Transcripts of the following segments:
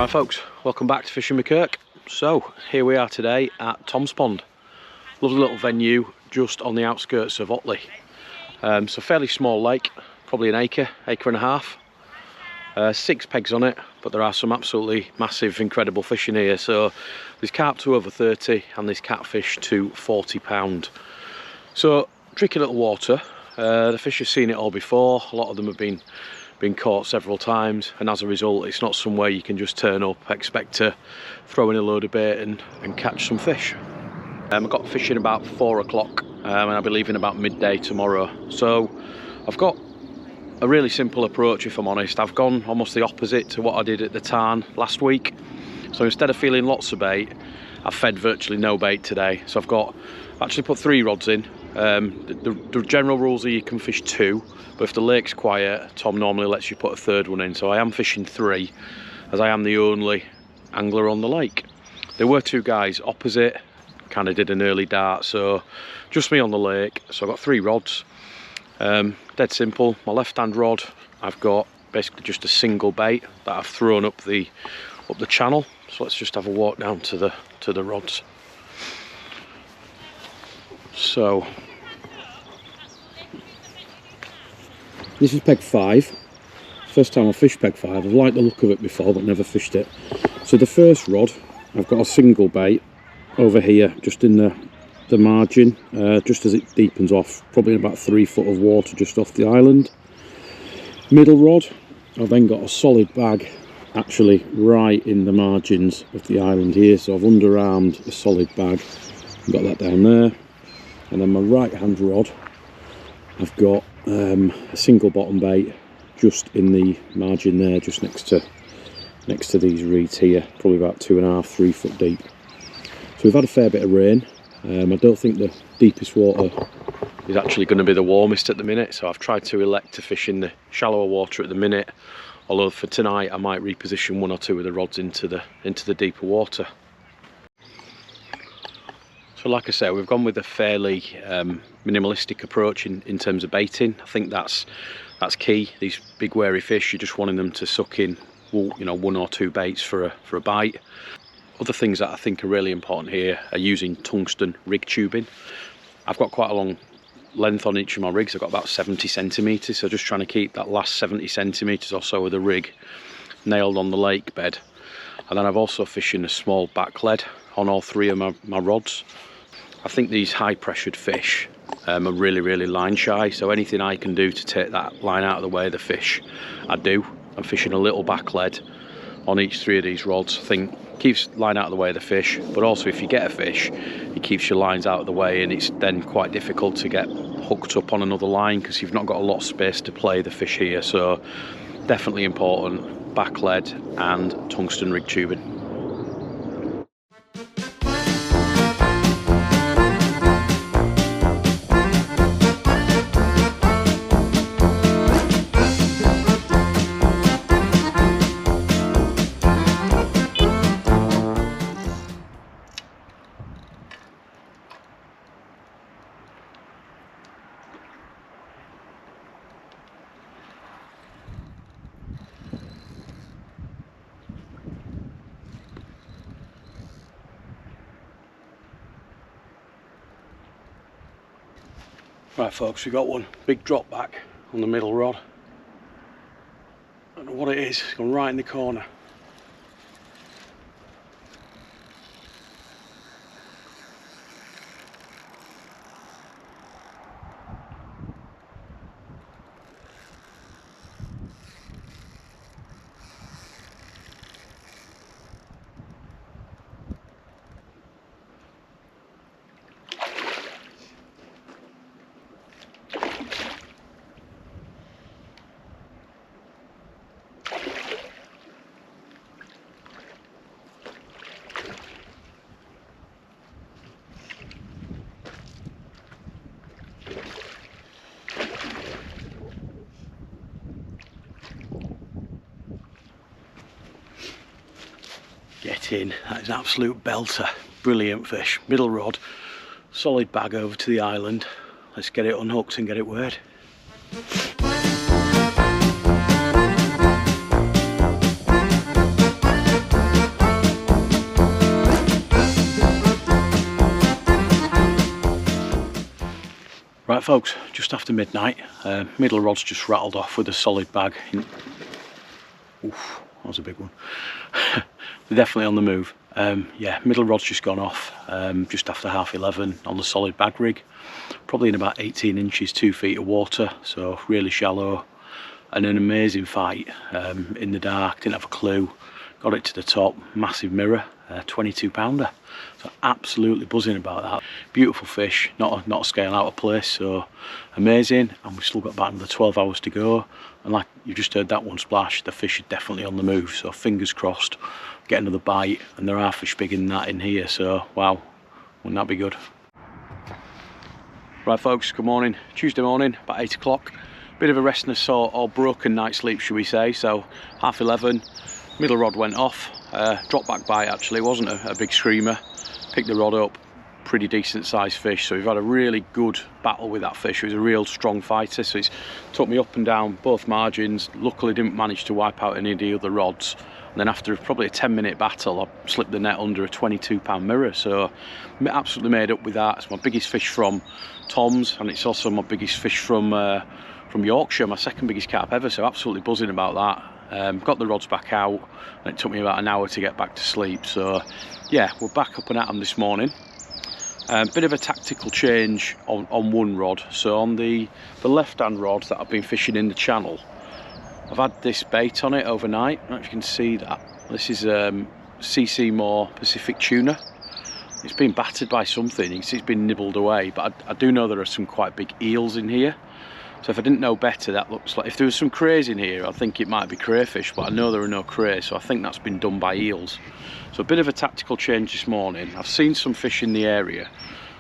Right folks, welcome back to Fishing with Kirk. So here we are today at Tom's Pond. Lovely little venue just on the outskirts of Otley. So fairly small lake, probably an acre and a half. 6 pegs on it, but there are some absolutely massive, incredible fishing here. So there's carp to over 30 and there's catfish to 40 pound. So tricky little water. The fish have seen it all before. A lot of them have been caught several times, and as a result it's not somewhere you can just turn up, expect to throw in a load of bait and catch some fish. I've got fishing about 4 o'clock and I'll be leaving about midday tomorrow. So I've got a really simple approach, if I'm honest. I've gone almost the opposite to what I did at the tarn last week. So instead of feeling lots of bait, I've fed virtually no bait today. So I've actually put 3 rods in. The general rules are you can fish 2, but if the lake's quiet, Tom normally lets you put a 3rd one in. So I am fishing 3, as I am the only angler on the lake. There were 2 guys opposite, kind of did an early dart, so just me on the lake. So I've got 3 rods, dead simple. My left hand rod, I've got basically just a single bait that I've thrown up the channel. So let's just have a walk down to the rods. So this is peg 5. First time I've fished peg 5. I've liked the look of it before but never fished it. So the first rod, I've got a single bait over here just in the margin, just as it deepens off, probably in about 3 foot of water just off the island. Middle rod, I've then got a solid bag actually right in the margins of the island here, so I've underarmed a solid bag, got that down there. And then my right hand rod, I've got a single bottom bait just in the margin there, just next to these reeds here, probably about 2.5 3 foot deep. So we've had a fair bit of rain. I don't think the deepest water is actually going to be the warmest at the minute, so I've tried to elect to fish in the shallower water at the minute, although for tonight I might reposition 1 or 2 of the rods into the deeper water. So like I say, we've gone with a fairly minimalistic approach in terms of baiting. I think that's key. These big wary fish, you're just wanting them to suck in, you know, 1 or 2 baits for a bite. Other things that I think are really important here are using tungsten rig tubing. I've got quite a long length on each of my rigs. I've got about 70 centimetres, so just trying to keep that last 70 centimetres or so of the rig nailed on the lake bed. And then I've also fishing a small back lead on all 3 of my rods. I think these high pressured fish are really line shy, so anything I can do to take that line out of the way of the fish, I do. I'm fishing a little back lead on each 3 of these rods. I think keeps line out of the way of the fish, but also if you get a fish, it keeps your lines out of the way, and it's then quite difficult to get hooked up on another line because you've not got a lot of space to play the fish here. So definitely important, back lead and tungsten rig tubing. Right folks, we've got one big drop back on the middle rod. I don't know what it is, it's gone right in the corner. Get in, that is an absolute belter. Brilliant fish, middle rod, solid bag over to the island. Let's get it unhooked and get it weighed. Right folks, just after midnight, middle rod's just rattled off with a solid bag. Oof, that was a big one. They're definitely on the move. Yeah, middle rod's just gone off just after 11:30 on the solid bag rig. Probably in about 18 inches, 2 feet of water, so really shallow. And an amazing fight in the dark, didn't have a clue. Got it to the top, massive mirror, 22 pounder. So absolutely buzzing about that. Beautiful fish, not a scale out of place, so amazing. And we've still got about another 12 hours to go. And like you just heard that one splash, the fish are definitely on the move. So fingers crossed, get another bite. And there are fish bigger than that in here, so wow, wouldn't that be good? Right folks, good morning. Tuesday morning, about 8 o'clock. Bit of a restless or broken night's sleep, should we say. So 11:30. Middle rod went off, drop back bite actually, wasn't a big screamer. Picked the rod up, pretty decent sized fish, so we've had a really good battle with that fish. It was a real strong fighter, so it's took me up and down both margins. Luckily didn't manage to wipe out any of the other rods. And then after probably a 10-minute battle, I slipped the net under a 22-pound mirror, so I'm absolutely made up with that. It's my biggest fish from Tom's, and it's also my biggest fish from Yorkshire, my second biggest carp ever, so absolutely buzzing about that. Got the rods back out, and it took me about an hour to get back to sleep. So yeah, we're back up and at them this morning. Bit of a tactical change on one rod. So on the left hand rod that I've been fishing in the channel, I've had this bait on it overnight. I don't know if you can see that. This is CC Moore Pacific tuna. It's been battered by something. It's been nibbled away, but I do know there are some quite big eels in here. So if I didn't know better, that looks like, if there was some crays in here, I think it might be crayfish, but I know there are no crays, so I think that's been done by eels. So a bit of a tactical change this morning. I've seen some fish in the area,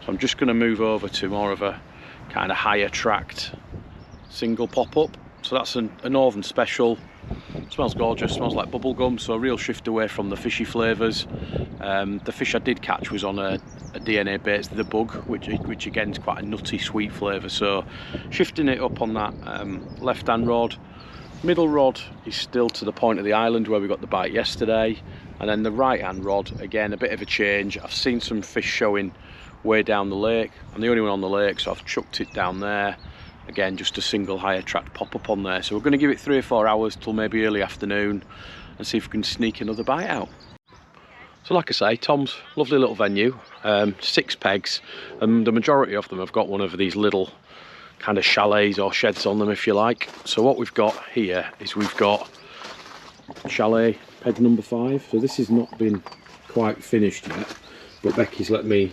so I'm just going to move over to more of a kind of higher tracked single pop-up. So that's a northern special. Smells gorgeous, smells like bubble gum, so a real shift away from the fishy flavours. The fish I did catch was on a DNA bait, it's the bug, which again is quite a nutty sweet flavour, so shifting it up on that left hand rod. Middle rod is still to the point of the island where we got the bite yesterday, and then the right hand rod, again a bit of a change. I've seen some fish showing way down the lake. I'm the only one on the lake, so I've chucked it down there. Again, just a single higher tracked pop up on there, so we're going to give it 3 or 4 hours till maybe early afternoon and see if we can sneak another bite out. So like I say, Tom's, lovely little venue, 6 pegs, and the majority of them have got one of these little kind of chalets or sheds on them, if you like. So what we've got here is we've got chalet peg number 5. So this has not been quite finished yet, but Becky's let me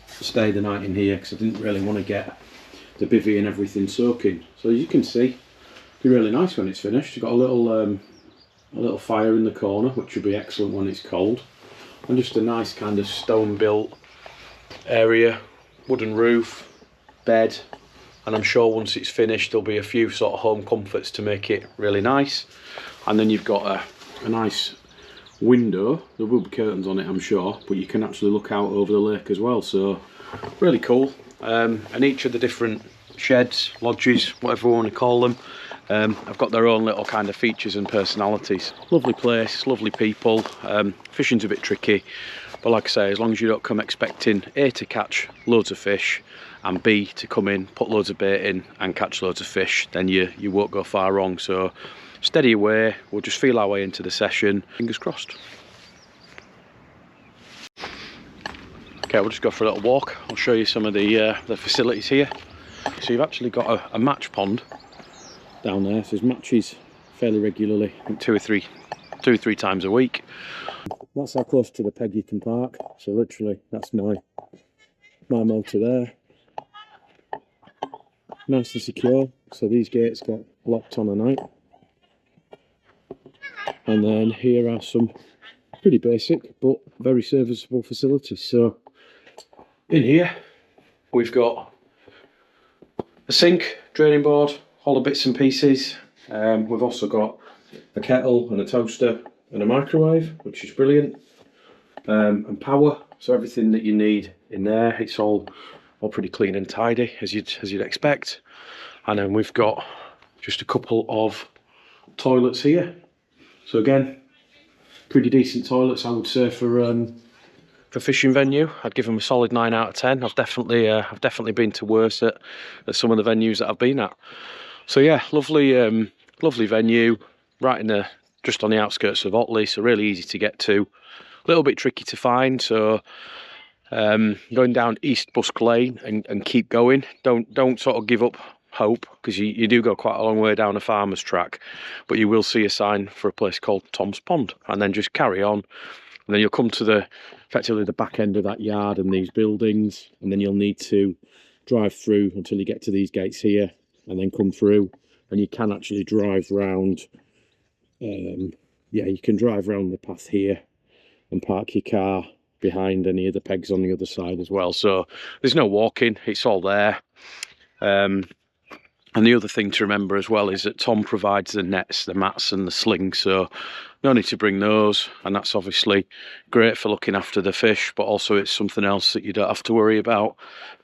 stay the night in here because I didn't really want to get the bivvy and everything soaking. So as you can see, it'll be really nice when it's finished. You've got a little fire in the corner, which will be excellent when it's cold, and just a nice kind of stone built area, wooden roof, bed, and I'm sure once it's finished there'll be a few sort of home comforts to make it really nice. And then you've got a nice window. There will be curtains on it, I'm sure, but you can actually look out over the lake as well, so really cool. And each of the different sheds, lodges, whatever we want to call them, have got their own little kind of features and personalities. Lovely place, lovely people. Fishing's a bit tricky, but like I say, as long as you don't come expecting A, to catch loads of fish, and B, to come in, put loads of bait in and catch loads of fish, then you won't go far wrong. So steady away, we'll just feel our way into the session, fingers crossed. Okay, we'll just go for a little walk. I'll show you some of the facilities here. So you've actually got a match pond down there. So there's matches fairly regularly, I think 2 or 3 times a week. That's how close to the peg you can park. So literally, that's my motor there. Nice and secure. So these gates get locked on at night. And then here are some pretty basic but very serviceable facilities. So in here we've got a sink, draining board, all the bits and pieces. We've also got a kettle and a toaster and a microwave, which is brilliant, and power. So everything that you need in there, it's all pretty clean and tidy as you'd expect. And then we've got just a couple of toilets here. So again, pretty decent toilets, I would say, for for fishing venue, I'd give them a solid 9 out of 10. I've definitely been to worse at some of the venues that I've been at. So yeah, lovely venue, right in just on the outskirts of Otley, so really easy to get to. A little bit tricky to find, so going down East Busk Lane and keep going. Don't sort of give up hope, because you do go quite a long way down a farmer's track, but you will see a sign for a place called Tom's Pond, and then just carry on, and then you'll come to effectively the back end of that yard and these buildings, and then you'll need to drive through until you get to these gates here, and then come through, and you can actually drive round. Yeah, you can drive around the path here and park your car behind any of the pegs on the other side as well. So there's no walking, it's all there. And the other thing to remember as well is that Tom provides the nets, the mats and the slings, so no need to bring those, and that's obviously great for looking after the fish, but also it's something else that you don't have to worry about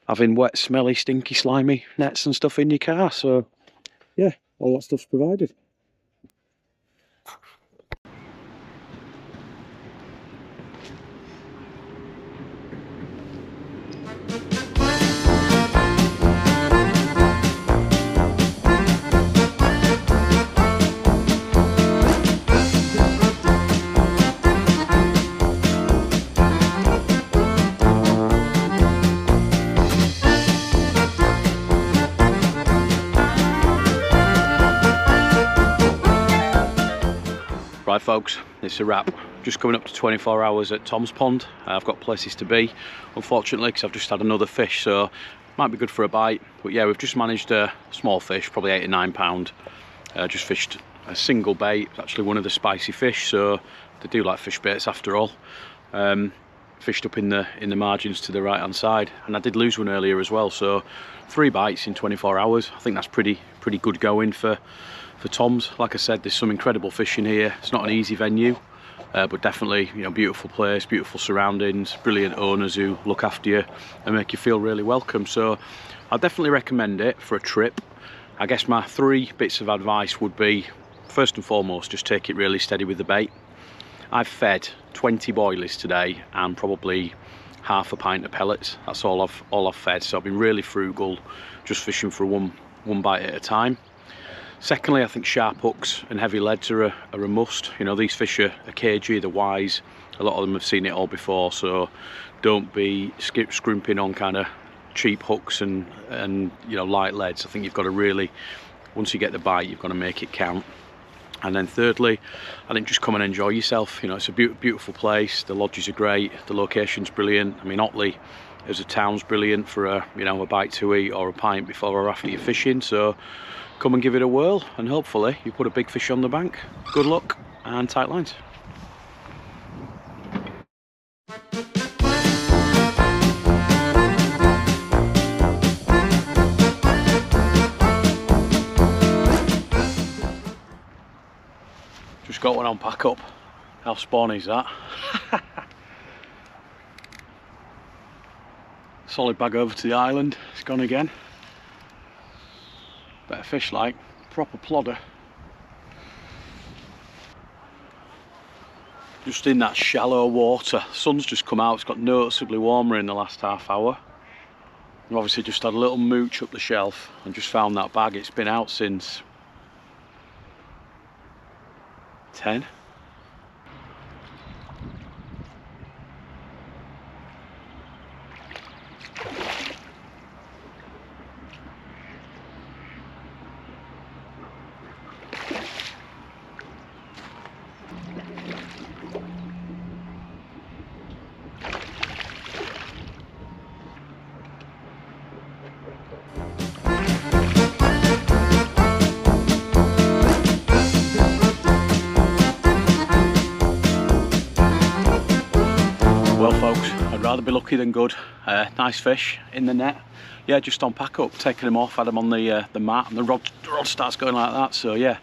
having wet, smelly, stinky, slimy nets and stuff in your car. So yeah, all that stuff's provided. Right folks, it's a wrap. Just coming up to 24 hours at Tom's Pond. I've got places to be, unfortunately, because I've just had another fish, so might be good for a bite. But yeah, we've just managed a small fish, probably 8 or 9 pound. Just fished a single bait. It's actually one of the spicy fish, so they do like fish baits after all. Fished up in the margins to the right hand side, and I did lose one earlier as well. So 3 bites in 24 hours. I think that's pretty good going for Tom's. Like I said, there's some incredible fishing here. It's not an easy venue, but definitely, you know, beautiful place, beautiful surroundings, brilliant owners who look after you and make you feel really welcome. So I'll definitely recommend it for a trip. I guess my 3 bits of advice would be, first and foremost, just take it really steady with the bait. I've fed 20 boilies today and probably half a pint of pellets. That's all I've fed, so I've been really frugal, just fishing for one bite at a time. Secondly, I think sharp hooks and heavy leads are a must. You know, these fish are cagey, they're wise. A lot of them have seen it all before, so don't be scrimping on kind of cheap hooks and you know, light leads. I think you've got to really, once you get the bite, you've got to make it count. And then thirdly, I think just come and enjoy yourself. You know, it's a beautiful place. The lodges are great. The location's brilliant. I mean, Otley as a town's brilliant for a bite to eat or a pint before or after you're fishing. So come and give it a whirl, and hopefully you put a big fish on the bank. Good luck and tight lines. Just got one on pack up. How spawn is that? Solid bag over to the island. It's gone again. Better fish, like proper plodder. Just in that shallow water. Sun's just come out. It's got noticeably warmer in the last half hour. I've obviously just had a little mooch up the shelf and just found that bag. It's been out since 10. Well folks, I'd rather be lucky than good. Nice fish in the net. Yeah, just on pack up, taking them off, had them on the mat, and the rod starts going like that. So yeah,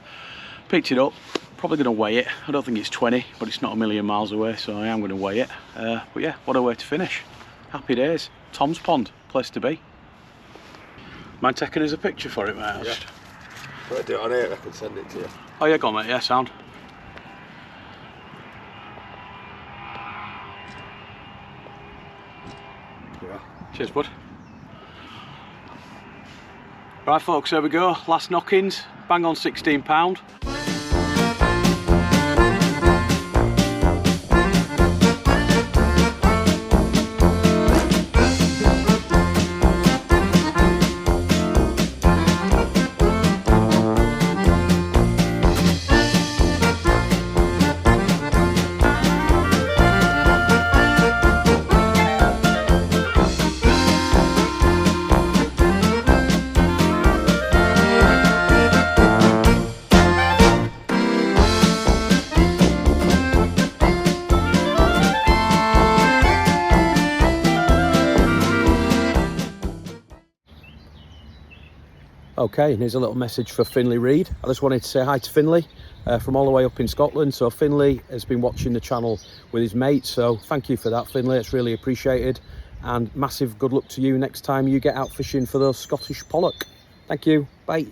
picked it up. Probably going to weigh it. I don't think it's 20, but it's not a million miles away, so I am going to weigh it. But yeah, what a way to finish. Happy days. Tom's Pond, place to be. Mind taking us a picture for it, mate? Yeah. If I do it on here, I can send it to you. Oh yeah, go on mate, yeah, sound. Cheers, bud. Right folks, there we go, last knockings, bang on £16. Okay, and here's a little message for Finley Reid. I just wanted to say hi to Finley from all the way up in Scotland. So Finley has been watching the channel with his mates, so thank you for that, Finley. It's really appreciated, and massive good luck to you next time you get out fishing for those Scottish pollock. Thank you, bye.